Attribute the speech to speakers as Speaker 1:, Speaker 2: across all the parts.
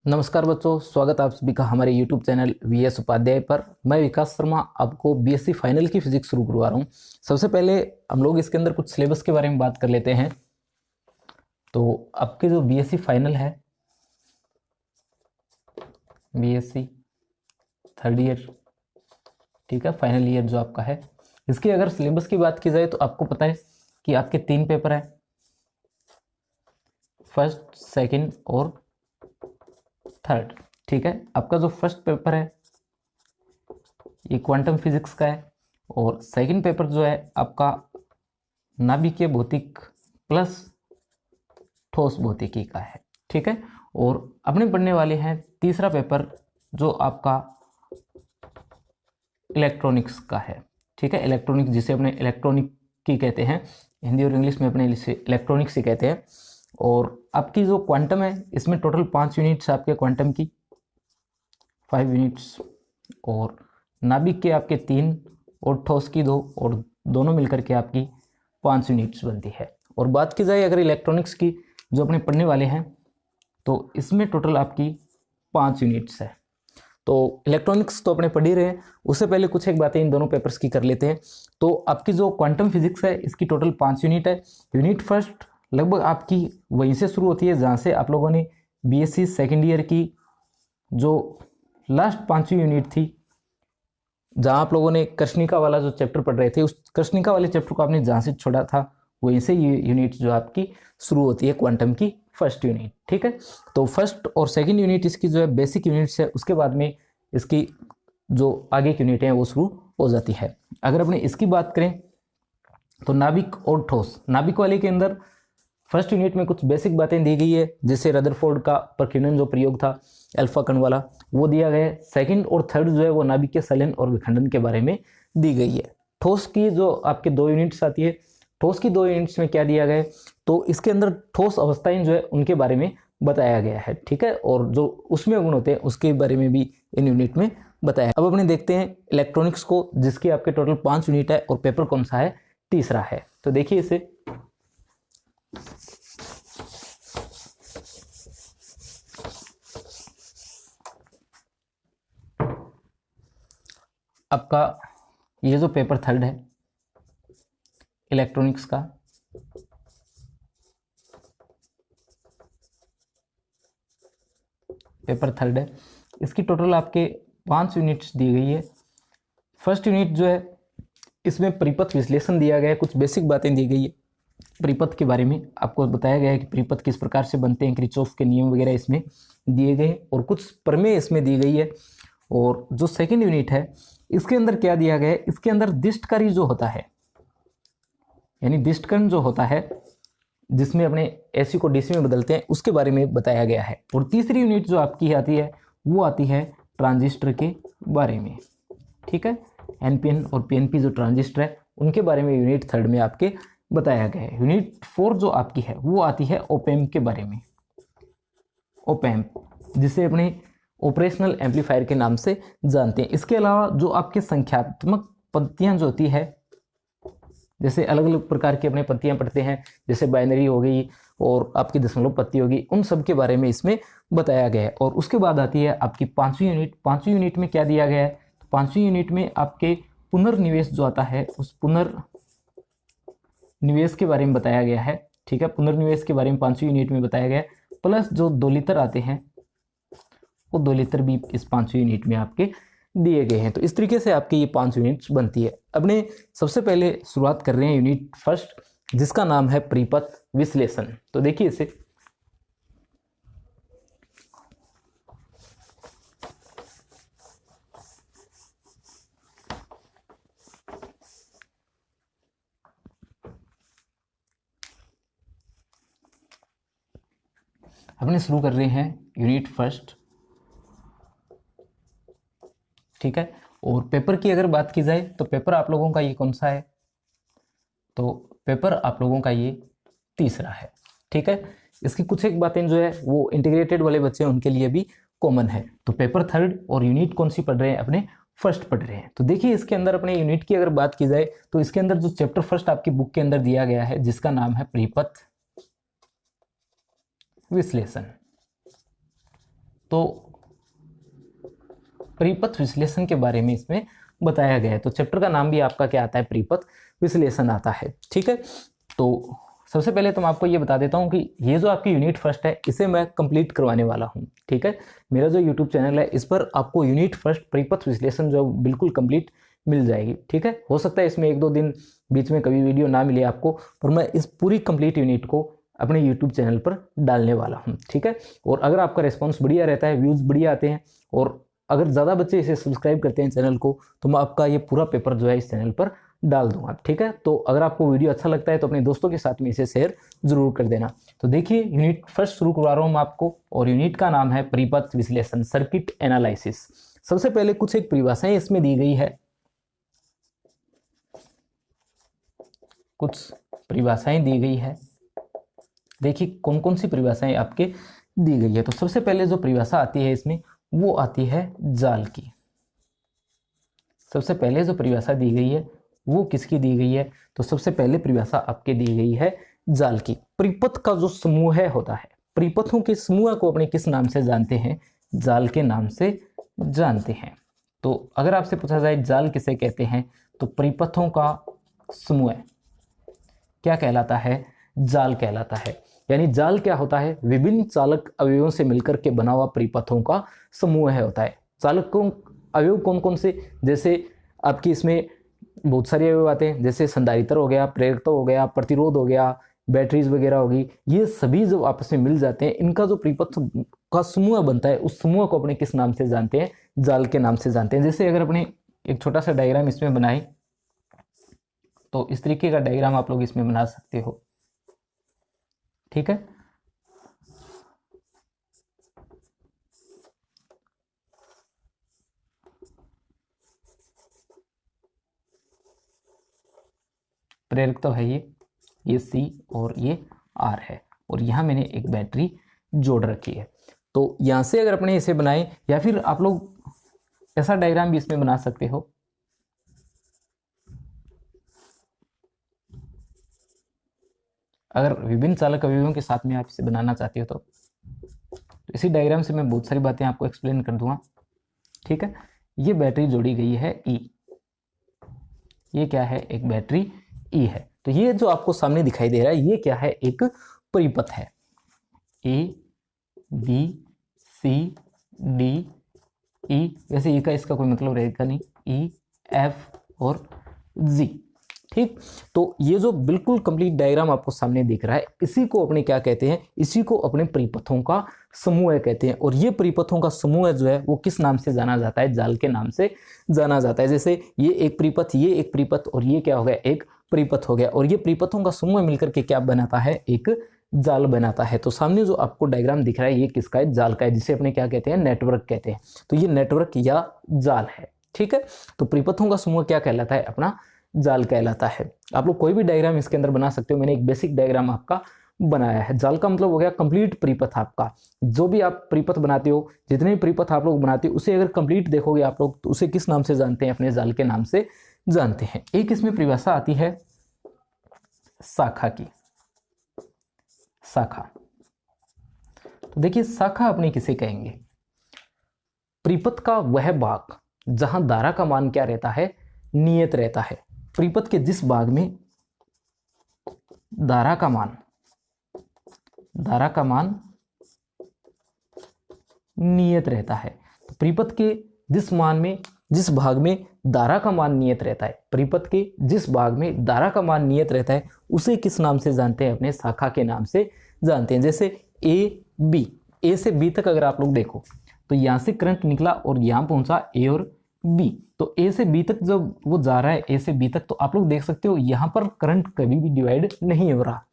Speaker 1: नमस्कार बच्चों, स्वागत आप सभी का हमारे YouTube चैनल वीएस उपाध्याय पर। मैं विकास शर्मा आपको बीएससी फाइनल की फिजिक्स शुरू करवा रहा हूँ। सबसे पहले हम लोग इसके अंदर कुछ सिलेबस के बारे में बात कर लेते हैं। तो आपके जो बीएससी फाइनल है, बीएससी थर्ड ईयर, ठीक है, फाइनल ईयर जो आपका है, इसकी अगर सिलेबस की बात की जाए तो आपको पता है कि आपके 3 पेपर हैं, फर्स्ट, सेकेंड और थर्ड। ठीक है, आपका जो फर्स्ट पेपर है ये क्वांटम फिजिक्स का है और सेकंड पेपर जो है आपका नाभिकीय भौतिक प्लस ठोस भौतिकी का है। ठीक है, और अपने पढ़ने वाले हैं तीसरा पेपर जो आपका इलेक्ट्रॉनिक्स का है। ठीक है, इलेक्ट्रॉनिक जिसे अपने इलेक्ट्रॉनिक की कहते हैं, हिंदी और इंग्लिश में अपने इसे इलेक्ट्रॉनिक्स ही कहते हैं। और आपकी जो क्वांटम है इसमें टोटल 5 यूनिट्स आपके क्वांटम की, 5 यूनिट्स, और नाभिक के आपके 3 और ठोस की 2, और दोनों मिलकर के आपकी 5 यूनिट्स बनती है। और बात की जाए अगर इलेक्ट्रॉनिक्स की जो अपने पढ़ने वाले हैं तो इसमें टोटल आपकी 5 यूनिट्स है। तो इलेक्ट्रॉनिक्स तो अपने पढ़ ही रहे हैं, उससे पहले कुछ एक बातें इन दोनों पेपर्स की कर लेते हैं। तो आपकी जो क्वांटम फिजिक्स है इसकी टोटल 5 यूनिट है। यूनिट फर्स्ट लगभग आपकी वहीं से शुरू होती है जहाँ से आप लोगों ने बीएससी सेकेंड ईयर की जो लास्ट 5वीं यूनिट थी, जहाँ आप लोगों ने कृष्णिका वाला जो चैप्टर पढ़ रहे थे, उस कृष्णिका वाले चैप्टर को आपने जहाँ से छोड़ा था वहीं से ये यूनिट जो आपकी शुरू होती है क्वांटम की फर्स्ट यूनिट। ठीक है, तो फर्स्ट और सेकंड यूनिट इसकी जो है बेसिक यूनिट्स है, उसके बाद में इसकी जो आगे की यूनिट है वो शुरू हो जाती है। अगर अपने इसकी बात करें तो नाभिक और ठोस, नाभिक वाले के अंदर फर्स्ट यूनिट में कुछ बेसिक बातें दी गई है, जैसे रदरफोर्ड का प्रकीर्णन जो प्रयोग था अल्फा कण वाला वो दिया गया है। सेकंड और थर्ड जो है वो नाभिक के संलयन और विखंडन के बारे में दी गई है। ठोस की जो आपके 2 यूनिट्स आती है, ठोस की 2 यूनिट्स में क्या दिया गया है तो इसके अंदर ठोस अवस्थाएं जो है उनके बारे में बताया गया है। ठीक है, और जो उसमें गुण होते हैं उसके बारे में भी इन यूनिट में बताया। अब अपने देखते हैं इलेक्ट्रॉनिक्स को, जिसकी आपके टोटल 5 यूनिट है और पेपर कौन सा है, तीसरा है। तो देखिए इसे, आपका ये जो पेपर थर्ड है इलेक्ट्रॉनिक्स का, पेपर थर्ड है, इसकी टोटल आपके 5 यूनिट्स दी गई है। फर्स्ट यूनिट जो है इसमें परिपथ विश्लेषण दिया गया है, कुछ बेसिक बातें दी गई है परिपथ के बारे में, आपको बताया गया है कि परिपथ किस प्रकार से बनते हैं, किरचॉफ के नियम वगैरह इसमें दिए गए और कुछ प्रमेय इसमें दी गई है। और जो सेकेंड यूनिट है इसके अंदर क्या दिया गया है, इसके अंदर दिष्टकारी जो होता है, यानी दिष्टकण जो होता है जिसमें अपने एसी को डीसी में बदलते हैं, उसके बारे में बताया गया है। और तीसरी यूनिट जो आपकी आती है वो आती है ट्रांजिस्टर के बारे में। ठीक है, एनपीएन और पीएनपी जो ट्रांजिस्टर है उनके बारे में यूनिट थर्ड में आपके बताया गया है। यूनिट 4 जो आपकी है वो आती है ओपैम्प के बारे में, ओपैम्प जिसे अपने ऑपरेशनल एम्पलीफायर के नाम से जानते हैं। इसके अलावा जो आपके संख्यात्मक पद्धतियां जो होती है, जैसे अलग अलग प्रकार की अपने पत्तियां पढ़ते हैं, जैसे बाइनरी हो गई और आपकी दशमलव पत्ती होगी, उन सब के बारे में इसमें बताया गया है। और उसके बाद आती है आपकी 5वीं यूनिट। 5वीं यूनिट में क्या दिया गया है, तो 5वीं यूनिट में आपके पुनर्निवेश जो आता है उस पुनर्निवेश के बारे में बताया गया है। ठीक है, पुनर्निवेश के बारे में 5वीं यूनिट में बताया गया है, प्लस जो दोलित्र आते हैं वो दोलित्र भी इस 5वीं यूनिट में आपके दिए गए हैं। तो इस तरीके से आपकी ये 5 यूनिट्स बनती है। अपने सबसे पहले शुरुआत कर रहे हैं यूनिट फर्स्ट, जिसका नाम है परिपथ विश्लेषण। तो देखिए इसे, अपने शुरू कर रहे हैं यूनिट फर्स्ट। ठीक है, और पेपर की अगर बात की जाए तो पेपर आप लोगों का ये कौन सा है, तो पेपर आप लोगों का ये तीसरा है। ठीक है, इसकी कुछ एक बातें जो है वो इंटीग्रेटेड वाले बच्चे हैं उनके लिए भी कॉमन है। तो पेपर थर्ड और यूनिट कौन सी पढ़ रहे हैं, अपने फर्स्ट पढ़ रहे हैं। तो देखिए इसके अंदर अपने यूनिट की अगर बात की जाए तो इसके अंदर जो चैप्टर फर्स्ट आपकी बुक के अंदर दिया गया है जिसका नाम है परिपथ विश्लेषण। तो परिपथ विश्लेषण के बारे में इसमें बताया गया है। तो चैप्टर का नाम भी आपका क्या आता है, परिपथ विश्लेषण आता है। ठीक है, तो सबसे पहले तो मैं आपको ये बता देता हूँ कि ये जो आपकी यूनिट फर्स्ट है इसे मैं कंप्लीट करवाने वाला हूँ। ठीक है, मेरा जो यूट्यूब चैनल है इस पर आपको यूनिट फर्स्ट परिपथ विश्लेषण जो बिल्कुल कंप्लीट मिल जाएगी। ठीक है, हो सकता है इसमें 1-2 दिन बीच में कभी वीडियो ना मिले आपको, पर मैं इस पूरी कंप्लीट यूनिट को अपने यूट्यूब चैनल पर डालने वाला हूँ। ठीक है, और अगर आपका रिस्पॉन्स बढ़िया रहता है, व्यूज़ बढ़िया आते हैं और अगर ज़्यादा बच्चे इसे सब्सक्राइब करते हैं चैनल को, तो मैं आपका ये पूरा पेपर जो है इस चैनल पर डाल दूंगा। ठीक है, तो अगर आपको वीडियो अच्छा लगता है तो अपने दोस्तों के साथ में इसे शेयर जरूर कर देना। तो देखिए, यूनिट फर्स्ट शुरू करवा रहा हूँ मैं आपको, और यूनिट का नाम है परिपथ विश्लेषण, सर्किट एनालिसिस। सबसे पहले कुछ एक परिभाषाएं इसमें दी गई है, कुछ परिभाषाएं दी गई है। देखिए कौन कौन सी परिभाषाएं आपके दी गई है। तो सबसे पहले जो परिभाषा आती है इसमें वो आती है जाल की। सबसे पहले जो परिभाषा दी गई है वो किसकी दी गई है, तो सबसे पहले परिभाषा आपके दी गई है जाल की। परिपथ का जो समूह होता है, परिपथों के समूह को अपने किस नाम से जानते हैं, जाल के नाम से जानते हैं। तो अगर आपसे पूछा जाए जाल किसे कहते हैं, तो परिपथों का समूह क्या कहलाता है, जाल कहलाता है। यानी जाल क्या होता है, विभिन्न चालक अवयवों से मिलकर के बना हुआ परिपथों का समूह होता है। चालकों अवयव कौन कौन से, जैसे आपकी इसमें बहुत सारे अवयव आते हैं, जैसे संधारित्र हो गया, प्रेरकत्व हो गया, प्रतिरोध हो गया, बैटरीज वगैरह होगी। ये सभी जब आपस में मिल जाते हैं, इनका जो परिपथ का समूह बनता है, उस समूह को अपने किस नाम से जानते हैं, जाल के नाम से जानते हैं। जैसे अगर अपने एक छोटा सा डायग्राम इसमें बनाए, तो इस तरीके का डायग्राम आप लोग इसमें बना सकते हो। ठीक है, प्रेरक तो है ये C और ये R है, और यहाँ मैंने एक बैटरी जोड़ रखी है। तो यहाँ से अगर अपने इसे बनाए, या फिर आप लोग ऐसा डायग्राम भी इसमें बना सकते हो। अगर विभिन्न चालक अवयवों के साथ में आप इसे बनाना चाहते हो तो इसी डायग्राम से मैं बहुत सारी बातें आपको एक्सप्लेन कर दूंगा। ठीक है, ये बैटरी जोड़ी गई है E, ये क्या है, एक बैटरी E है। तो ये जो आपको सामने दिखाई दे रहा है ये क्या है, एक परिपथ है। A B C D E, वैसे E का इसका कोई मतलब रहेगा नहीं, E F और G। ठीक, तो ये जो बिल्कुल कंप्लीट डायग्राम आपको सामने दिख रहा है, इसी को अपने क्या कहते हैं, इसी को अपने परिपथों का समूह कहते हैं। और ये परिपथों का समूह जो है वो किस नाम से जाना जाता है, जाल के नाम से जाना जाता है। जैसे ये एक परिपथ, ये एक परिपथ, और ये क्या हो गया, एक परिपथ हो गया, और ये परिपथों का समूह मिलकर के क्या बनाता है, एक जाल बनाता है। तो सामने जो आपको डायग्राम दिख रहा है ये किसका है, जाल का है, जिसे अपने क्या कहते हैं, नेटवर्क कहते हैं। तो ये नेटवर्क या जाल है। ठीक है, तो परिपथों का समूह क्या कहलाता है, अपना जाल कहलाता है। आप लोग कोई भी डायग्राम इसके अंदर बना सकते हो, मैंने एक बेसिक डायग्राम आपका बनाया है। जाल का मतलब हो गया कंप्लीट परिपथ आपका। जो भी आप परिपथ बनाते हो, जितने भी परिपथ आप लोग बनाते हो, उसे अगर कंप्लीट देखोगे आप लोग तो उसे किस नाम से जानते हैं, अपने जाल के नाम से जानते हैं। एक इसमें परिभाषा आती है शाखा की, शाखा। तो देखिए शाखा अपने किसे कहेंगे, परिपथ का वह भाग जहां धारा का मान क्या रहता है, नियत रहता है। परिपथ के जिस भाग में धारा का मान नियत रहता है, तो परिपथ के जिस भाग में धारा का मान नियत रहता है, परिपथ के जिस भाग में धारा का मान नियत रहता है, उसे किस नाम से जानते हैं, अपने शाखा के नाम से जानते हैं। जैसे ए से बी तक अगर आप लोग देखो, तो यहां से करंट निकला और यहां पहुंचा ए और बी। तो ए से बी तक जब वो जा रहा है, ए से बी तक, तो आप लोग देख सकते हो यहां पर करंट कभी भी डिवाइड नहीं हो रहा।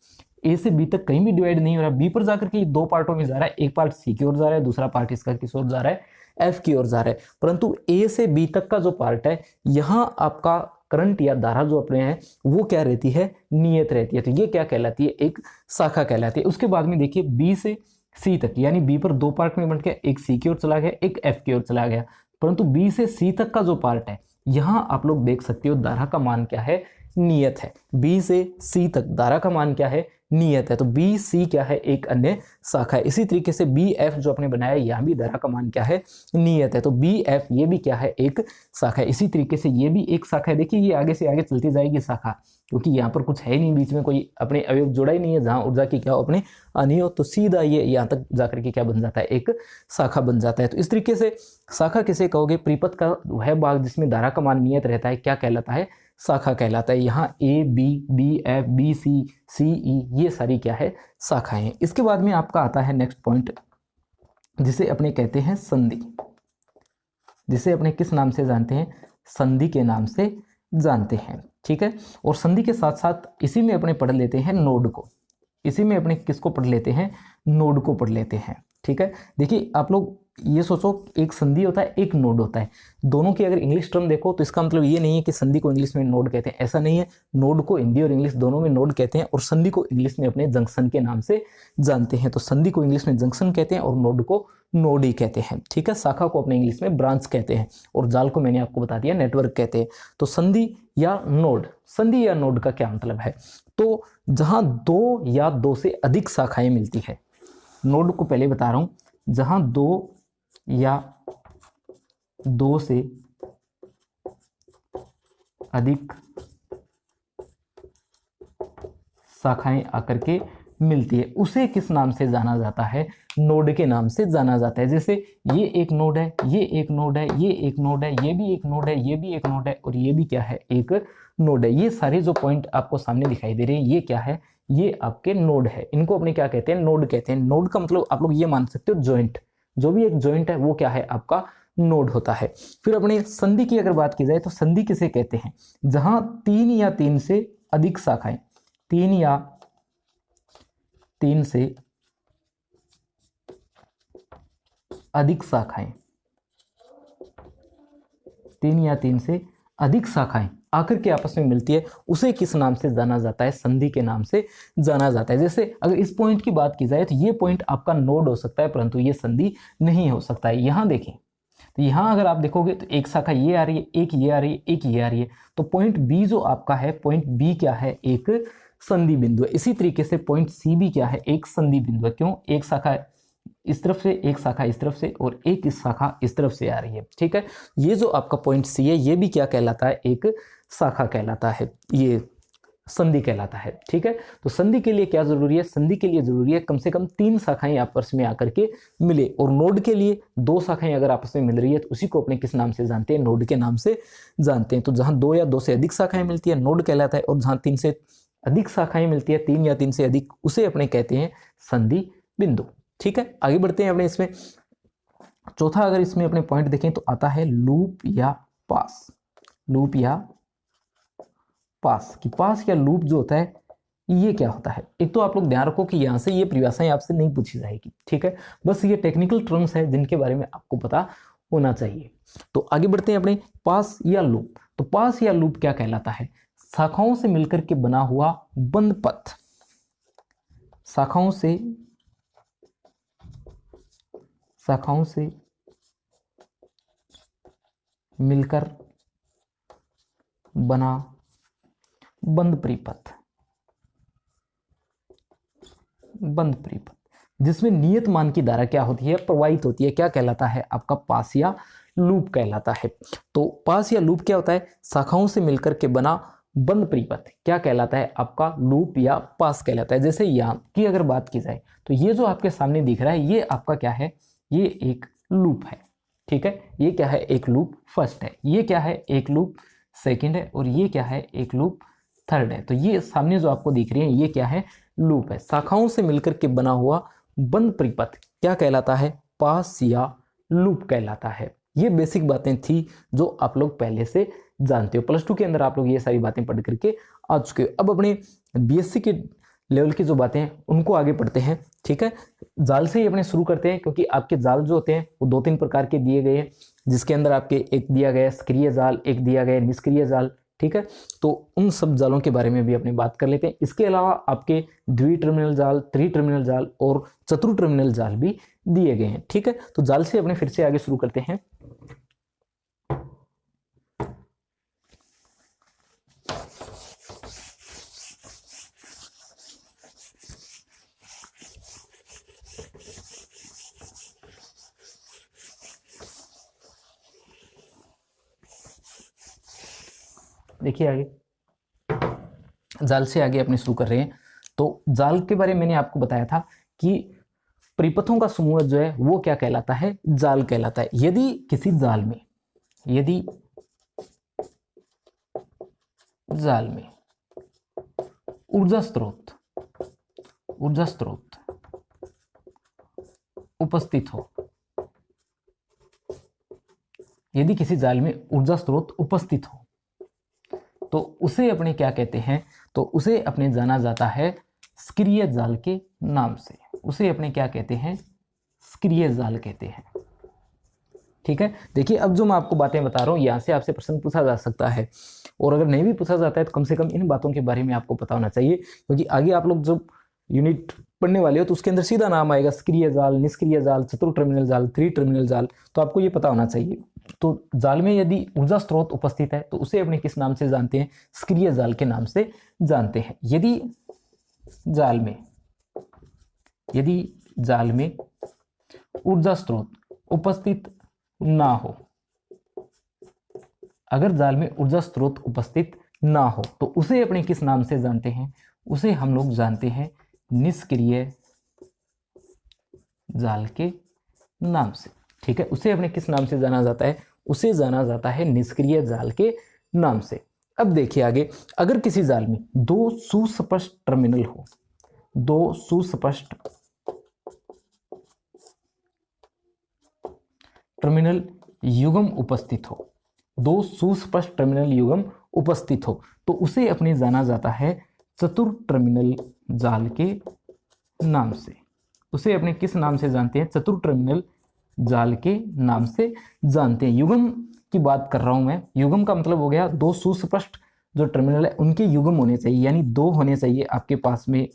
Speaker 1: ए से बी तक कहीं भी डिवाइड नहीं हो रहा। बी पर जाकर के दो पार्टों में जा रहा है, एक पार्ट सी की ओर जा रहा है, दूसरा पार्ट इसका किस ओर जा रहा है, एफ की ओर जा रहा है। परंतु ए से बी तक का जो पार्ट है, यहां आपका करंट या धारा जो अपने हैं वो क्या रहती है, नियत रहती है। तो ये क्या कहलाती है, एक शाखा कहलाती है। उसके बाद में देखिए बी से सी तक, यानी बी पर दो पार्ट में बंट गया, एक सी की ओर चला गया, एक एफ की ओर चला गया। परंतु बी से सी तक का जो पार्ट है, यहां आप लोग देख सकते हो धारा का मान क्या है, नियत है। बी से सी तक धारा का मान क्या है, नियत है। तो बी सी क्या है, एक अन्य शाखा है। इसी तरीके से बी एफ जो आपने बनाया, यहाँ भी धारा का मान क्या है, नियत है। तो बी एफ ये भी क्या है, एक शाखा है। इसी तरीके से ये भी एक शाखा है। देखिए ये आगे से आगे चलती जाएगी शाखा, क्योंकि यहाँ पर कुछ है नहीं, बीच में कोई अपने अवयव जोड़ा ही नहीं है जहाँ ऊर्जा की क्या हो, अपने आनी हो, तो सीधा ये यहाँ तक जाकर के क्या बन जाता है, एक शाखा बन जाता है। तो इस तरीके से शाखा किसे कहोगे, परिपथ का वह भाग जिसमें धारा का मान नियत रहता है, क्या कहलाता है, शाखा कहलाता है। यहाँ A B, B F, B C, C E, ये सारी क्या है, शाखाएं हैं। इसके बाद में आपका आता है नेक्स्ट पॉइंट, जिसे अपने कहते हैं संधि, जिसे अपने किस नाम से जानते हैं, संधि के नाम से जानते हैं। ठीक है, और संधि के साथ साथ इसी में अपने पढ़ लेते हैं नोड को, इसी में अपने किसको पढ़ लेते हैं, नोड को पढ़ लेते हैं। ठीक है, देखिए आप लोग ये सोचो, एक संधि होता है, एक नोड होता है। दोनों की अगर इंग्लिश टर्म देखो तो इसका मतलब ये नहीं है कि संधि को इंग्लिश में नोड कहते हैं, ऐसा नहीं है। नोड को हिंदी और इंग्लिश दोनों में नोड कहते हैं, और संधि को इंग्लिश में अपने जंक्शन के नाम से जानते हैं। तो संधि को इंग्लिश में जंक्शन कहते हैं और नोड को नोड ही कहते हैं। ठीक है, शाखा को अपने इंग्लिश में ब्रांच कहते हैं, और जाल को मैंने आपको बता दिया नेटवर्क कहते हैं। तो संधि या नोड, संधि या नोड का क्या मतलब है, तो जहां दो या दो से अधिक शाखाएं मिलती है। नोड को पहले बता रहा हूं, जहां दो या दो से अधिक शाखाएं आकर के मिलती है, उसे किस नाम से जाना जाता है, नोड के नाम से जाना जाता है। जैसे ये एक नोड है, ये एक नोड है, ये एक नोड है, ये भी एक नोड है, ये भी एक नोड है, और ये भी क्या है, एक नोड है। ये सारे जो पॉइंट आपको सामने दिखाई दे रहे हैं, ये क्या है, ये आपके नोड है। इनको अपने क्या कहते हैं, नोड कहते हैं। नोड का मतलब आप लोग ये मान सकते हो जॉइंट, जो भी एक जॉइंट है वो क्या है, आपका नोड होता है। फिर अपने संधि की अगर बात की जाए तो संधि किसे कहते हैं, जहां तीन या तीन से अधिक शाखाएं, तीन या तीन से अधिक शाखाएं, तीन या तीन से अधिक शाखाएं आकर के आपस में मिलती है, उसे किस नाम से जाना जाता है, संधि के नाम से जाना जाता है। जैसे अगर इस पॉइंट की बात की जाए तो ये पॉइंट आपका नोड हो सकता है, परंतु ये संधि नहीं हो सकता है। यहां देखें तो यहां अगर आप देखोगे तो एक शाखा ये आ रही है, एक ये आ रही है, एक ये आ रही है, तो पॉइंट बी जो आपका है, पॉइंट बी क्या है, एक संधि बिंदु है। इसी तरीके से पॉइंट सी भी क्या है, एक संधि बिंदु है। क्यों, एक शाखा इस तरफ से, एक शाखा इस तरफ से, और एक इस शाखा इस तरफ से आ रही है। ठीक है, ये जो आपका पॉइंट सी है, ये भी क्या कहलाता है, एक शाखा कहलाता है, ये संधि कहलाता है। ठीक है, तो संधि के लिए क्या जरूरी है, संधि के लिए जरूरी है कम से कम तीन शाखाएं आपस में आकर के मिले, और नोड के लिए दो शाखाएं अगर आपस में मिल रही है तो उसी को अपने किस नाम से जानते हैं, नोड के नाम से जानते हैं। तो जहां दो या दो से अधिक शाखाएं मिलती है नोड कहलाता है, और जहां तीन से अधिक शाखाएं मिलती है, तीन या तीन से अधिक, उसे अपने कहते हैं संधि बिंदु। ठीक है, आगे बढ़ते हैं अपने इसमें। चौथा अगर इसमें अपने पॉइंट देखें तो आता है लूप या पास। लूप या पास, कि पास या लूप जो होता है ये क्या होता है। एक तो आप लोग ध्यान रखो कि यहां से ये परिभाषाएं आपसे नहीं पूछी जाएगी। ठीक है, बस ये टेक्निकल टर्म्स है जिनके बारे में आपको पता होना चाहिए। तो आगे बढ़ते हैं अपने पास या लूप। तो पास या लूप क्या कहलाता है, शाखाओं से मिलकर के बना हुआ बंद पथ, शाखाओं से मिलकर बना बंद परिपथ, बंद परिपथ जिसमें नियत मान की धारा क्या होती है, प्रवाहित होती है, क्या कहलाता है, आपका पास या लूप कहलाता है। तो पास या लूप क्या होता है, शाखाओं से मिलकर के बना बंद परिपथ क्या कहलाता है, आपका लूप या पास कहलाता है। जैसे यहाँ की अगर बात की जाए तो ये जो आपके सामने दिख रहा है ये आपका क्या है, ये एक लूप है। ठीक है, ये क्या है, एक लूप फर्स्ट है, ये क्या है, एक लूप सेकंड है, और ये क्या है, एक लूप थर्ड है। तो ये सामने जो आपको दिख रही है ये क्या है, लूप है। शाखाओं से मिलकर के बना हुआ बंद परिपथ क्या कहलाता है, पास या लूप कहलाता है। ये बेसिक बातें थी जो आप लोग पहले से जानते हो, प्लस टू के अंदर आप लोग ये सारी बातें पढ़ करके आ चुके हो। अब अपने बीएससी के लेवल की जो बातें हैं उनको आगे पढ़ते हैं। ठीक है, जाल से ही अपने शुरू करते हैं, क्योंकि आपके जाल जो होते हैं वो दो तीन प्रकार के दिए गए हैं, जिसके अंदर आपके एक दिया गया सक्रिय जाल, एक दिया गया निष्क्रिय जाल। ठीक है, तो उन सब जालों के बारे में भी अपनी बात कर लेते हैं। इसके अलावा आपके द्विटर्मिनल जाल, त्रिटर्मिनल जाल और चतुर्टर्मिनल जाल भी दिए गए हैं। ठीक है, तो जाल से अपने फिर से आगे शुरू करते हैं। देखिए आगे, जाल से आगे अपने शुरू कर रहे हैं। तो जाल के बारे में मैंने आपको बताया था कि परिपथों का समूह जो है वो क्या कहलाता है, जाल कहलाता है। यदि किसी जाल में, यदि जाल में ऊर्जा स्रोत उपस्थित हो, यदि किसी जाल में ऊर्जा स्रोत उपस्थित हो तो उसे अपने क्या कहते हैं, तो उसे अपने जाना जाता है सक्रिय जाल के नाम से। उसे अपने क्या कहते हैं, सक्रिय जाल कहते हैं। ठीक है, देखिए अब जो मैं आपको बातें बता रहा हूं यहां से आपसे प्रश्न पूछा जा सकता है, और अगर नहीं भी पूछा जाता है तो कम से कम इन बातों के बारे में आपको पता होना चाहिए, क्योंकि आगे आप लोग जब यूनिट पढ़ने वाले हो तो उसके अंदर सीधा नाम आएगा सक्रिय जाल, निष्क्रिय जाल, चतुर टर्मिनल जाल, 3 टर्मिनल जाल, तो आपको ये पता होना चाहिए। तो जाल में यदि ऊर्जा स्रोत उपस्थित है तो उसे अपने किस नाम से जानते हैं, सक्रिय जाल के नाम से जानते हैं। यदि जाल में ऊर्जा स्रोत उपस्थित ना हो, अगर जाल में ऊर्जा स्रोत उपस्थित ना हो तो उसे अपने किस नाम से जानते हैं, उसे हम लोग जानते हैं निष्क्रिय जाल के नाम से। ठीक है, उसे अपने किस नाम से जाना जाता है, उसे जाना जाता है निष्क्रिय जाल के नाम से। अब देखिए आगे, अगर किसी जाल में 2 सुस्पष्ट टर्मिनल हो, 2 सुस्पष्ट टर्मिनल युग्म उपस्थित हो, 2 सुस्पष्ट टर्मिनल युग्म उपस्थित हो तो उसे अपने जाना जाता है चतुर टर्मिनल जाल के नाम से। उसे अपने किस नाम से जानते हैं, चतुर टर्मिनल जाल के नाम से जानते हैं। युग्म की बात कर रहा हूं मैं, युग्म का मतलब हो गया 2 सुस्पष्ट जो टर्मिनल है उनके युग्म होने चाहिए, यानी 2 होने चाहिए आपके पास में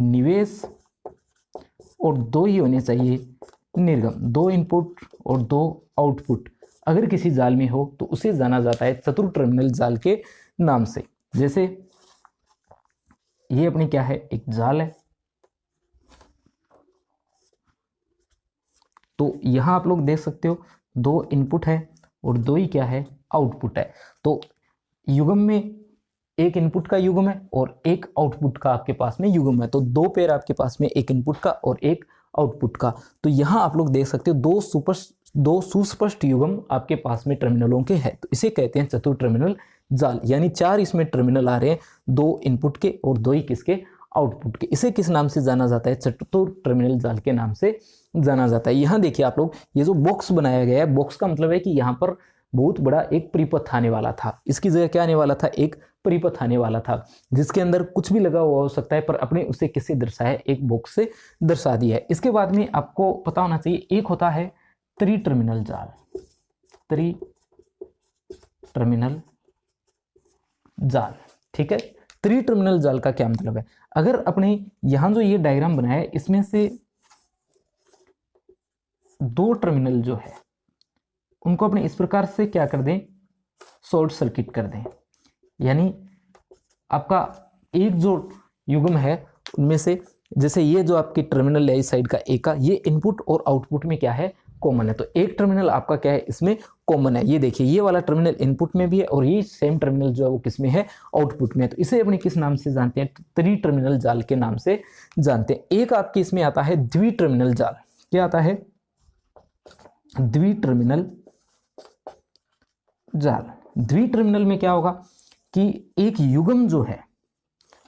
Speaker 1: निवेश और 2 ही होने चाहिए निर्गम, 2 इनपुट और 2 आउटपुट अगर किसी जाल में हो तो उसे जाना जाता है चतुर टर्मिनल जाल के नाम से। जैसे ये अपनी क्या है, एक जाल है, तो यहां आप लोग देख सकते हो 2 इनपुट है और 2 ही क्या है, आउटपुट है। तो युग्म में एक इनपुट का युग्म है और एक आउटपुट का आपके पास में युग्म है, तो 2 पेयर आपके पास में, एक इनपुट का और एक आउटपुट का। तो यहां आप लोग देख सकते हो 2 सुस्पष्ट युग्म आपके पास में टर्मिनलों के हैं, तो इसे कहते हैं चतुर टर्मिनल जाल, यानी 4 इसमें टर्मिनल आ रहे हैं, 2 इनपुट के और 2 ही किसके, आउटपुट के। इसे किस नाम से जाना जाता है, चतुर टर्मिनल जाल के नाम से जाना जाता है। यहां देखिए आप लोग, ये जो बॉक्स बनाया गया है, बॉक्स का मतलब है कि यहां पर बहुत बड़ा एक परिपथ आने वाला था, इसकी जगह क्या आने वाला था, एक परिपथ आने वाला था, जिसके अंदर कुछ भी लगा हुआ हो सकता है, पर अपने उसे किससे दर्शाया, एक बॉक्स से दर्शा दिया है। इसके बाद में आपको पता होना चाहिए, एक होता है त्रि टर्मिनल जाल, त्रि टर्मिनल जाल। ठीक है, त्रि टर्मिनल जाल का क्या मतलब है, अगर अपने यहां जो ये डायग्राम बनाया है इसमें से 2 टर्मिनल जो है उनको अपने इस प्रकार से क्या कर दें, शॉर्ट सर्किट कर दें, यानी आपका एक जो युग्म है उनमें से, जैसे ये जो आपकी टर्मिनल है इस साइड का ए का, ये इनपुट और आउटपुट में क्या है, कॉमन है, तो एक टर्मिनल आपका क्या है, इसमें कॉमन है। ये देखिए ये वाला टर्मिनल इनपुट में भी है और ये सेम टर्मिनल जो है वो किस में है, आउटपुट में है। तो इसे अपने किस नाम से जानते हैं, त्रि टर्मिनल जाल के नाम से जानते हैं। एक आपके इसमें आता है द्वि टर्मिनल जाल, क्या आता है, द्वि टर्मिनल जाल। द्वि टर्मिनल में क्या होगा कि एक युग्म जो है,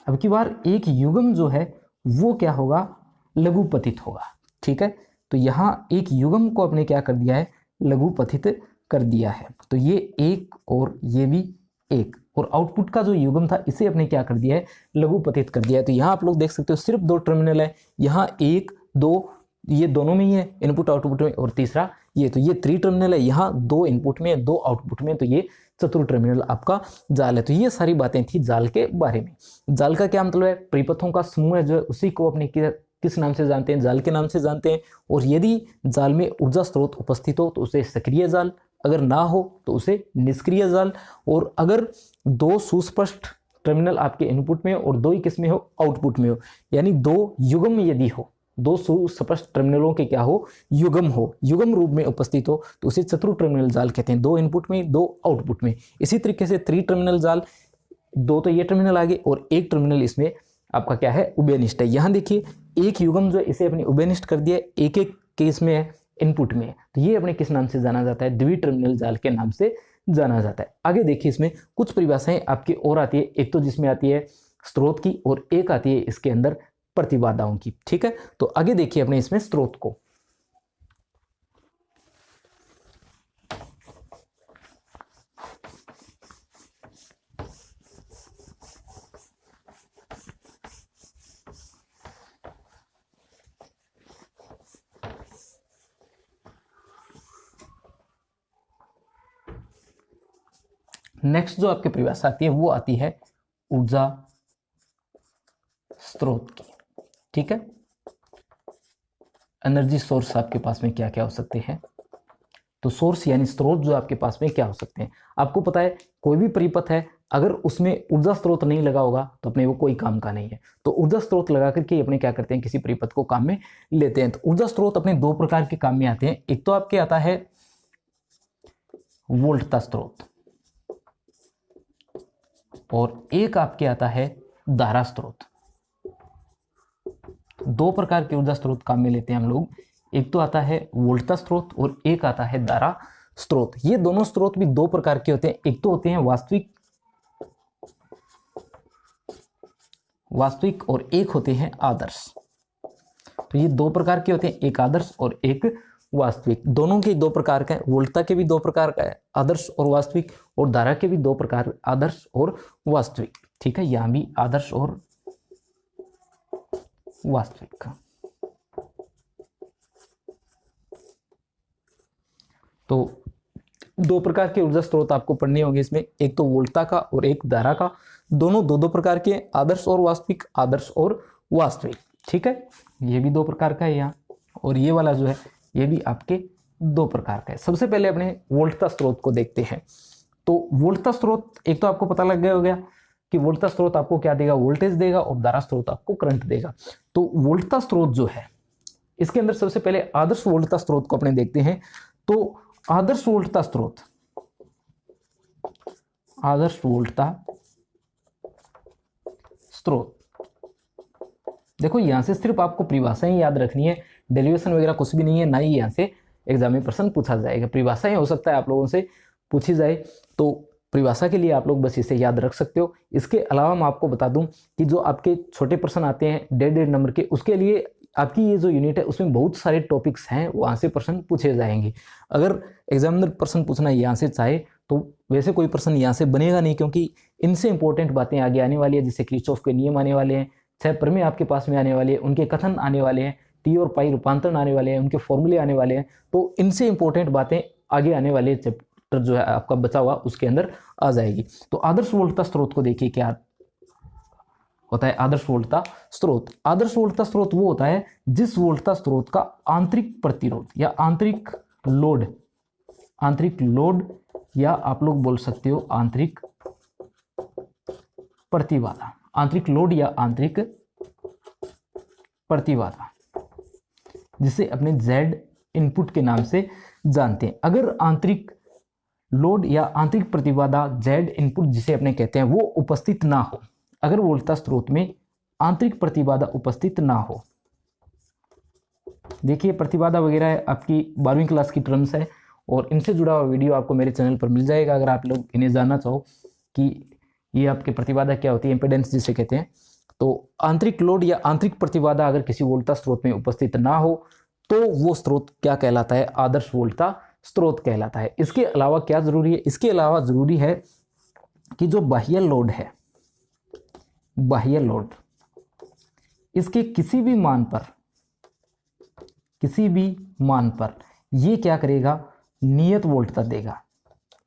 Speaker 1: अब की बार एक युग्म जो है वो क्या होगा, लघुपथित होगा। ठीक है, तो यहां एक युग्म को अपने क्या कर दिया है, लघुपथित कर दिया है, तो ये एक और ये भी एक, और आउटपुट का जो युग्म था इसे अपने क्या कर दिया है, लघुपथित कर दिया है। तो यहां आप लोग देख सकते हो सिर्फ 2 टर्मिनल है, यहाँ 1 2 ये दोनों में ही है, इनपुट आउटपुट में, और तीसरा ये, तो ये 3 टर्मिनल है, यहाँ 2 इनपुट में 2 आउटपुट में, तो ये चतुर टर्मिनल आपका जाल है। तो ये सारी बातें थी जाल के बारे में। जाल का क्या मतलब है, परिपथों का समूह है जो है उसी को अपने किस नाम से जानते हैं, जाल के नाम से जानते हैं। और यदि जाल में ऊर्जा स्रोत उपस्थित हो तो उसे सक्रिय जाल, अगर ना हो तो उसे निष्क्रिय जाल। और अगर 2 सुस्पष्ट टर्मिनल आपके इनपुट में और 2 ही किस में हो, आउटपुट में हो, यानी 2 युग्म यदि हो दो सुस्पष्ट टर्मिनलों के क्या हो, युग्म हो, युग्म रूप में उपस्थित हो तो उसे चतुर टर्मिनल जाल कहते हैं। दो इनपुट में, दो आउटपुट में। इसी तरीके से त्रि टर्मिनल जाल, दो तो ये टर्मिनल आगे और एक टर्मिनल इसमें आपका क्या है, उभयनिष्ठ है। यहाँ देखिए एक युग्म जो है इसे अपने उभयनिष्ठ कर दिया, एक एक केस में है, इनपुट में है, तो ये अपने किस नाम से जाना जाता है, द्वि टर्मिनल जाल के नाम से जाना जाता है। आगे देखिए इसमें कुछ परिभाषाएं आपकी और आती है, एक तो जिसमें आती है स्रोत की और एक आती है इसके अंदर प्रतिबाधाओं की। ठीक है, तो आगे देखिए अपने इसमें स्रोत को। नेक्स्ट जो आपकी परिभाषा आती है वो आती है ऊर्जा स्रोत की। ठीक है, एनर्जी सोर्स आपके पास में क्या क्या हो सकते हैं, तो सोर्स यानी स्रोत जो आपके पास में क्या हो सकते हैं। आपको पता है कोई भी परिपथ है, अगर उसमें ऊर्जा स्रोत नहीं लगा होगा तो अपने वो कोई काम का नहीं है। तो ऊर्जा स्रोत लगा करके अपने क्या करते हैं, किसी परिपथ को काम में लेते हैं। तो ऊर्जा स्रोत अपने दो प्रकार के काम में आते हैं। एक तो आपके आता है वोल्टता स्रोत और एक आपके आता है धारा स्रोत। दो प्रकार के ऊर्जा स्रोत काम में लेते हैं हम लोग, एक तो आता है वोल्टता स्रोत और एक आता है धारा स्रोत। ये दोनों स्रोत भी दो प्रकार के होते हैं, एक तो होते हैं वास्तविक और एक होते हैं आदर्श। तो ये दो प्रकार के होते हैं, एक आदर्श और एक वास्तविक। दोनों के दो प्रकार का है, वोल्टता के भी दो प्रकार का है, आदर्श और वास्तविक, और धारा के भी दो प्रकार, आदर्श और वास्तविक। ठीक है, यहां भी आदर्श और वास्तविक। तो दो प्रकार के ऊर्जा स्रोत आपको पढ़ने होंगे इसमें, एक तो वोल्टता का और एक धारा का। दोनों दो दो प्रकार के, आदर्श और वास्तविक, आदर्श और वास्तविक। ठीक है, ये भी दो प्रकार का है यहाँ, और ये वाला जो है ये भी आपके दो प्रकार का है। सबसे पहले अपने वोल्टता स्रोत को देखते हैं। तो वोल्टता स्रोत, एक तो आपको पता लग गया हो गया कि वोल्टता स्रोत आपको क्या देगा, वोल्टेज देगा, और धारा स्रोत आपको करंट देगा। तो वोल्टता स्रोत जो है इसके अंदर सबसे पहले आदर्श वोल्टता स्रोत को अपने देखते हैं। तो आदर्श वोल्टता स्रोत, आदर्श वोल्टता स्रोत, देखो यहां से सिर्फ आपको परिभाषाएं याद रखनी है, डेरिवेशन वगैरह कुछ भी नहीं है, ना ही यहां से एग्जाम में प्रश्न पूछा जाएगा। परिभाषाएं हो सकता है आप लोगों से पूछी जाए, तो परिभाषा के लिए आप लोग बस इसे याद रख सकते हो। इसके अलावा मैं आपको बता दूं कि जो आपके छोटे प्रश्न आते हैं 1.5 नंबर के, उसके लिए आपकी ये जो यूनिट है उसमें बहुत सारे टॉपिक्स हैं, वहाँ से प्रश्न पूछे जाएंगे। अगर एग्जामिनर प्रश्न पूछना यहाँ से चाहे तो वैसे कोई प्रश्न यहाँ से बनेगा नहीं, क्योंकि इनसे इंपॉर्टेंट बातें आगे आने वाली है, जैसे किरचॉफ के नियम आने वाले हैं, 6 प्रमेय आपके पास में आने वाले हैं, उनके कथन आने वाले हैं, टी और पाई रूपांतरण आने वाले हैं, उनके फॉर्मूले आने वाले हैं। तो इनसे इंपॉर्टेंट बातें आगे आने वाले चैप्टर जो है आपका बचा हुआ उसके अंदर आ जाएगी। तो आदर्श वोल्टता स्रोत को देखिए क्या होता है। आदर्श वोल्टता स्रोत, आदर्श वोल्टता स्रोत वो होता है जिस वोल्टता स्रोत का आंतरिक प्रतिरोध या आंतरिक लोड या आप लोग बोल सकते हो आंतरिक प्रतिबाधा, आंतरिक लोड या आंतरिक प्रतिबाधा, जिसे अपने Z इनपुट के नाम से जानते हैं। अगर आंतरिक लोड या आंतरिक प्रतिबाधा Z इनपुट जिसे अपने कहते हैं वो उपस्थित ना हो, अगर वोल्टता स्रोत में आंतरिक प्रतिबाधा उपस्थित ना हो, देखिए प्रतिबाधा वगैरह आपकी 12वीं क्लास की टर्म्स है और इनसे जुड़ा हुआ वीडियो आपको मेरे चैनल पर मिल जाएगा अगर आप लोग इन्हें जानना चाहो कि ये आपके प्रतिबाधा क्या होती है, इंपेडेंस जिसे कहते हैं। तो आंतरिक लोड या आंतरिक प्रतिबाधा अगर किसी वोल्टता स्रोत में उपस्थित ना हो तो वो स्रोत क्या कहलाता है, आदर्श वोल्टता स्रोत कहलाता है। इसके अलावा क्या जरूरी है, इसके अलावा जरूरी है कि जो बाह्य लोड है, बाह्य लोड इसके किसी भी मान पर ये क्या करेगा, नियत वोल्टता देगा।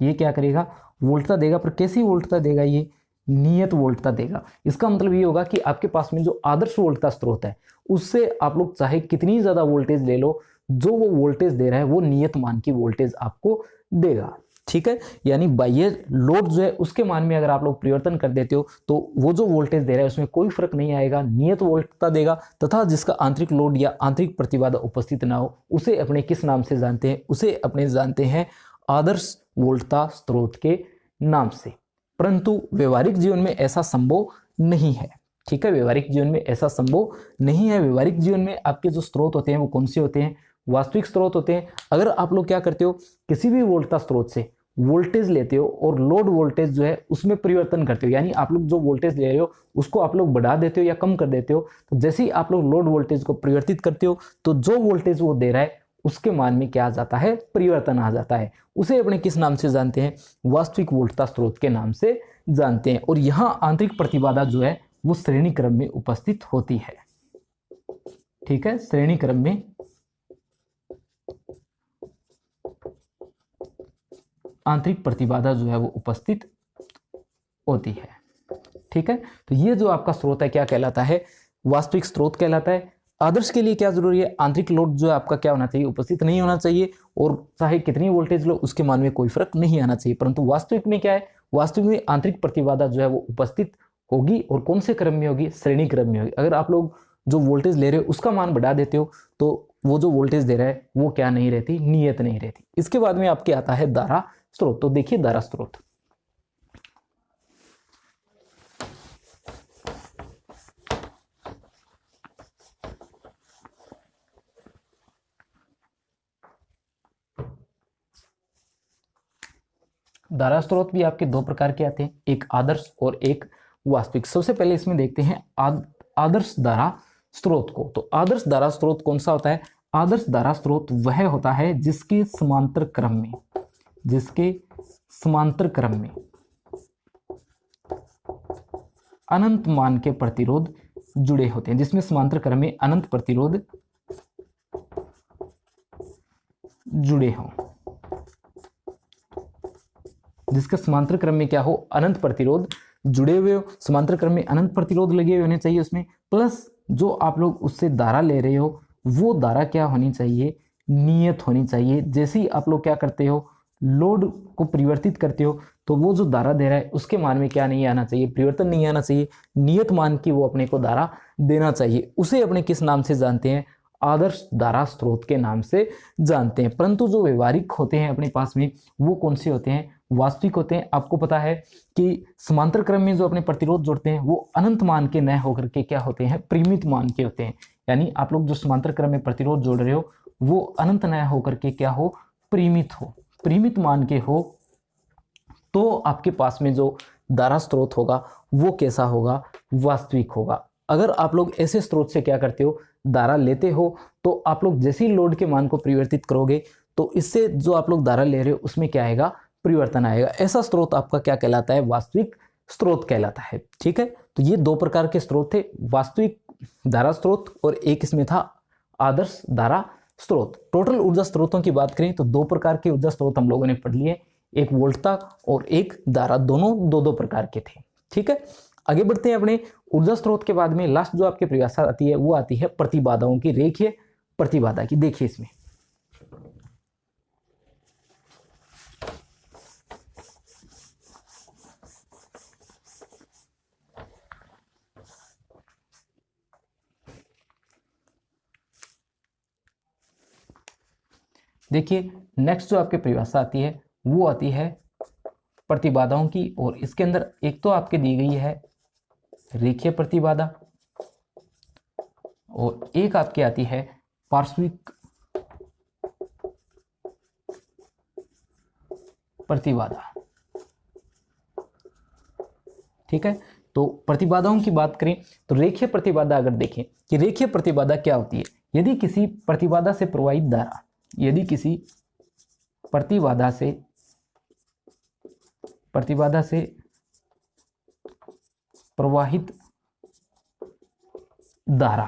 Speaker 1: ये क्या करेगा, वोल्टता देगा, पर कैसी वोल्टता देगा, ये नियत वोल्टता देगा। इसका मतलब ये होगा कि आपके पास में जो आदर्श वोल्टता स्रोत है उससे आप लोग चाहे कितनी ज्यादा वोल्टेज ले लो, जो वो वोल्टेज दे रहा है वो नियत मान की वोल्टेज आपको देगा। ठीक है, यानी बाह्य लोड जो है उसके मान में अगर आप लोग परिवर्तन कर देते हो तो वो जो वोल्टेज दे रहा है उसमें कोई फर्क नहीं आएगा, नियत वोल्टता देगा। तथा जिसका आंतरिक लोड या आंतरिक प्रतिबाधा उपस्थित ना हो उसे अपने किस नाम से जानते हैं, उसे अपने जानते हैं आदर्श वोल्टता स्रोत के नाम से। परंतु व्यवहारिक जीवन में ऐसा संभव नहीं है। ठीक है, व्यवहारिक जीवन में ऐसा संभव नहीं है। व्यवहारिक जीवन में आपके जो स्रोत होते हैं वो कौन से होते हैं, वास्तविक स्रोत होते हैं। अगर आप लोग क्या करते हो, किसी भी वोल्टता स्रोत से वोल्टेज लेते हो और लोड वोल्टेज जो है उसमें परिवर्तन करते हो, यानी आप लोग जो वोल्टेज ले रहे हो उसको आप लोग बढ़ा देते हो या कम कर देते हो, तो जैसे ही आप लोग लोड वोल्टेज को परिवर्तित करते हो तो जो वोल्टेज वो दे रहा है उसके मान में क्या आ जाता है, परिवर्तन आ जाता है। उसे अपने किस नाम से जानते हैं, वास्तविक वोल्टता स्रोत के नाम से जानते हैं। और यहाँ आंतरिक प्रतिबाधा जो है वो श्रेणी क्रम में उपस्थित होती है। ठीक है, श्रेणी क्रम में आंतरिक प्रतिबाधा जो है वो उपस्थित होती है। ठीक है, तो ये जो आपका स्रोत है क्या कहलाता है, वास्तविक स्रोत कहलाता है। आदर्श के लिए क्या जरूरी है, आंतरिक लोड जो है आपका क्या होना चाहिए, उपस्थित नहीं होना चाहिए, और चाहे कितनी वोल्टेज लो उसके मान में कोई फर्क नहीं आना चाहिए। परंतु वास्तविक में क्या है, वास्तविक में आंतरिक प्रतिबाधा जो है वो उपस्थित होगी, और कौन से क्रम में होगी, श्रेणी क्रम में होगी। अगर आप लोग जो वोल्टेज ले रहे हो उसका मान बढ़ा देते हो तो वो जो वोल्टेज दे रहा है वो क्या नहीं रहती, नियत नहीं रहती। इसके बाद में आपके आता है धारा स्रोत। तो देखिए धारा स्रोत, धारा स्रोत भी आपके दो प्रकार के आते हैं, एक आदर्श और एक वास्तविक। सबसे पहले इसमें देखते हैं आदर्श धारा स्रोत को। तो आदर्श धारा स्रोत कौन सा होता है, आदर्श धारा स्रोत वह होता है जिसके समांतर क्रम में, जिसके समांतर क्रम में अनंत मान के प्रतिरोध जुड़े होते हैं, जिसमें समांतर क्रम में अनंत प्रतिरोध जुड़े हों, जिसके समांतर क्रम में क्या हो, अनंत प्रतिरोध जुड़े हुए हो, समांतर क्रम में अनंत प्रतिरोध लगे हुए होने चाहिए उसमें, प्लस जो आप लोग उससे धारा ले रहे हो वो धारा क्या होनी चाहिए, नियत होनी चाहिए। जैसे ही आप लोग क्या करते हो, लोड को परिवर्तित करते हो तो वो जो धारा दे रहा है उसके मान में क्या नहीं आना चाहिए, परिवर्तन नहीं आना चाहिए, नियत मान की वो अपने को धारा देना चाहिए। उसे अपने किस नाम से जानते हैं, आदर्श धारा स्रोत के नाम से जानते हैं। परंतु जो व्यवहारिक होते हैं अपने पास में वो कौन से होते हैं, वास्तविक होते हैं। आपको पता है कि समांतर क्रम में जो अपने प्रतिरोध जोड़ते हैं वो अनंत मान के न होकर के क्या होते हैं, परिमित मान के होते हैं। यानी आप लोग जो समांतर क्रम में प्रतिरोध जोड़ रहे हो वो अनंत न होकर के क्या हो, परिमित हो, परिमित मान के हो, तो आपके पास में जो धारा स्रोत होगा वो कैसा होगा, वास्तविक होगा। अगर आप लोग ऐसे स्रोत से क्या करते हो, धारा लेते हो, तो आप लोग जैसे ही लोड के मान को परिवर्तित करोगे तो इससे जो आप लोग धारा ले रहे हो उसमें क्या आएगा, परिवर्तन आएगा। ऐसा स्रोत आपका क्या कहलाता है, वास्तविक स्रोत कहलाता है। ठीक है, तो ये दो प्रकार के स्रोत थे, वास्तविक धारा स्रोत और एक इसमें था आदर्श धारा स्रोत। टोटल ऊर्जा स्रोतों की बात करें तो दो प्रकार के ऊर्जा स्रोत हम लोगों ने पढ़ लिए, एक वोल्टता और एक धारा, दोनों दो दो प्रकार के थे। ठीक है, आगे बढ़ते हैं अपने ऊर्जा स्रोत के बाद में लास्ट जो आपकी परिभाषा आती है वो आती है प्रतिबाधाओं की, रेखीय प्रतिबाधा की। देखिए इसमें देखिए नेक्स्ट जो आपकी परिभाषा आती है वो आती है प्रतिबाधाओं की, और इसके अंदर एक तो आपके दी गई है रेखीय प्रतिबाधा और एक आपकी आती है पार्श्विक प्रतिबाधा। ठीक है, तो प्रतिबाधाओं की बात करें तो रेखीय प्रतिबाधा अगर देखें कि रेखीय प्रतिबाधा क्या होती है, यदि किसी प्रतिबाधा से प्रवाहित धारा, यदि किसी प्रतिबाधा से प्रवाहित धारा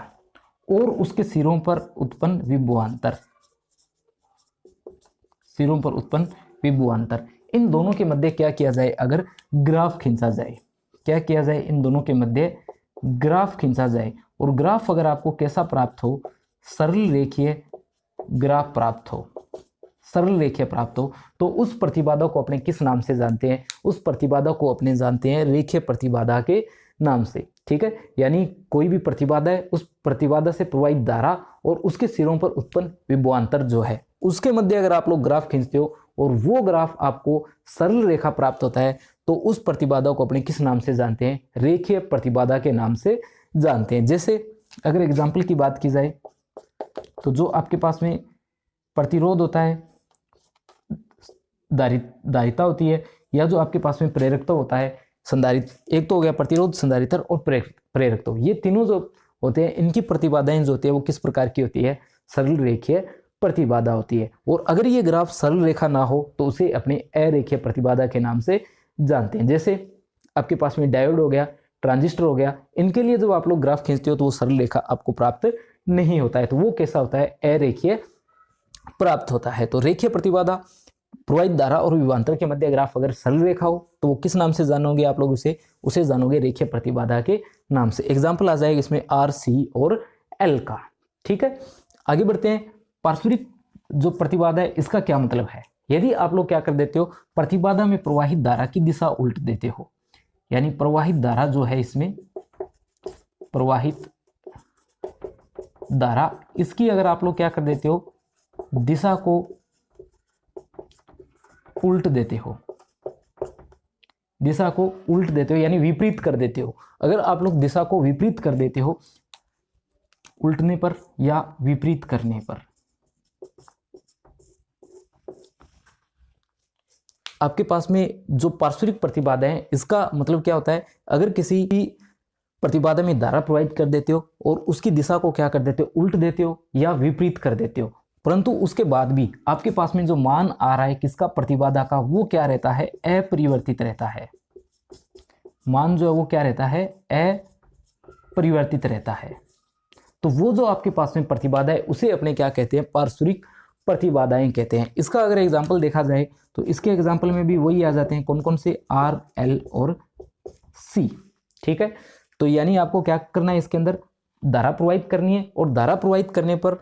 Speaker 1: और उसके सिरों पर उत्पन्न विभवांतर, इन दोनों के मध्य क्या किया जाए, अगर ग्राफ खींचा जाए, क्या किया जाए, इन दोनों के मध्य ग्राफ खींचा जाए। और ग्राफ अगर आपको कैसा प्राप्त हो, सरल रेखीय ग्राफ प्राप्त हो, सरल रेखा प्राप्त हो तो उस प्रतिबाधा को अपने किस नाम से जानते हैं? उस प्रतिबाधा को अपने जानते हैं रेखीय प्रतिबाधा के नाम से। ठीक है, यानी कोई भी प्रतिबाधा है, उस प्रतिबाधा से प्रवाहित धारा और उसके सिरों पर उत्पन्न विभवांतर जो है उसके मध्य अगर आप लोग ग्राफ खींचते हो और वो ग्राफ आपको सरल रेखा प्राप्त होता है तो उस प्रतिबाधा को अपने किस नाम से जानते हैं? रेखीय प्रतिबाधा के नाम से जानते हैं। जैसे अगर एग्जाम्पल की बात की जाए तो जो आपके पास में प्रतिरोध होता है, धारिता होती है, या जो आपके पास में प्रेरकत्व होता है, संधारित, एक तो हो गया प्रतिरोध, संधारित्र और प्रेरकत्व, ये तीनों जो होते हैं इनकी प्रतिबाधाएं जो होती है वो किस प्रकार की होती है? सरल रेखीय प्रतिबाधा होती है। और अगर ये ग्राफ सरल रेखा ना हो तो उसे अपने अरेखीय प्रतिबाधा के नाम से जानते हैं। जैसे आपके पास में डायोड हो गया, ट्रांजिस्टर हो गया, इनके लिए जब आप लोग ग्राफ खींचते हो तो वो सरल रेखा आपको प्राप्त नहीं होता है, तो वो कैसा होता है? अरेखीय प्राप्त होता है। तो रेखीय प्रतिबाधा, प्रवाहित धारा और विभवांतर के मध्य ग्राफ अगर सरल रेखा हो तो वो किस नाम से जानोगे आप लोग? उसे जानोगे रेखीय प्रतिबाधा के नाम से। एग्जाम्पल आ जाएगा इसमें आर, सी और एल का। ठीक है, आगे बढ़ते हैं। पारस्परिक जो प्रतिबाधा है इसका क्या मतलब है? यदि आप लोग क्या कर देते हो, प्रतिबाधा में प्रवाहित धारा की दिशा उल्ट देते हो, यानी प्रवाहित धारा जो है इसमें प्रवाहित धारा, इसकी अगर आप लोग क्या कर देते हो, दिशा को उल्ट देते हो, दिशा को उल्ट देते हो यानी विपरीत कर देते हो। अगर आप लोग दिशा को विपरीत कर देते हो, उल्टने पर या विपरीत करने पर, आपके पास में जो पारस्परिक प्रतिबाधा है इसका मतलब क्या होता है? अगर किसी प्रतिबाधा में धारा प्रवाहित कर देते हो और उसकी दिशा को क्या कर देते हो? उल्ट देते हो या विपरीत कर देते हो, परंतु उसके बाद भी आपके पास में जो मान आ रहा है किसका? प्रतिबाधा का, वो क्या रहता है? अपरिवर्तित रहता है। मान जो है वो क्या रहता है? अपरिवर्तित रहता है। तो वो जो आपके पास में प्रतिबाधा है उसे अपने क्या कहते हैं? पारस्परिक प्रतिबाधाएं कहते हैं। इसका अगर एग्जाम्पल देखा जाए तो इसके एग्जाम्पल में भी वही आ जाते हैं, कौन कौन से? आर, एल और सी। ठीक है, तो यानी आपको क्या करना है, इसके अंदर धारा प्रवाहित करनी है और धारा प्रवाहित करने पर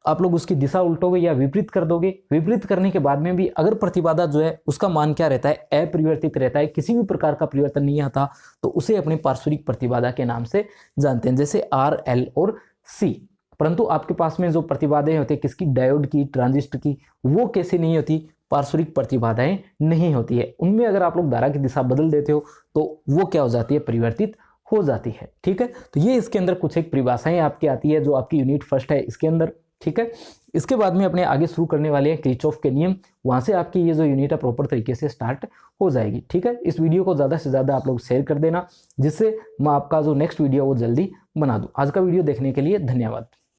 Speaker 1: आप लोग उसकी दिशा उल्टोगे या विपरीत कर दोगे। विपरीत करने के बाद में भी अगर प्रतिबाधा जो है उसका मान क्या रहता है? अपरिवर्तित रहता है, किसी भी प्रकार का परिवर्तन नहीं आता, तो उसे अपने पारस्परिक प्रतिबाधा के नाम से जानते हैं, जैसे आर, एल और सी। परंतु आपके पास में जो प्रतिबाधाएं होती है किसकी? डायोड की, ट्रांजिस्टर की, वो कैसे नहीं होती? पारस्परिक प्रतिबाधाएं नहीं होती है। उनमें अगर आप लोग धारा की दिशा बदल देते हो तो वो क्या हो जाती है? परिवर्तित हो जाती है। ठीक है, तो ये इसके अंदर कुछ एक परिभाषाएं आपकी आती है जो आपकी यूनिट फर्स्ट है इसके अंदर। ठीक है, इसके बाद में अपने आगे शुरू करने वाले हैं किरचॉफ के नियम, वहां से आपकी ये जो यूनिट है प्रॉपर तरीके से स्टार्ट हो जाएगी। ठीक है, इस वीडियो को ज़्यादा से ज़्यादा आप लोग शेयर कर देना जिससे मैं आपका जो नेक्स्ट वीडियो वो जल्दी बना दूं। आज का वीडियो देखने के लिए धन्यवाद।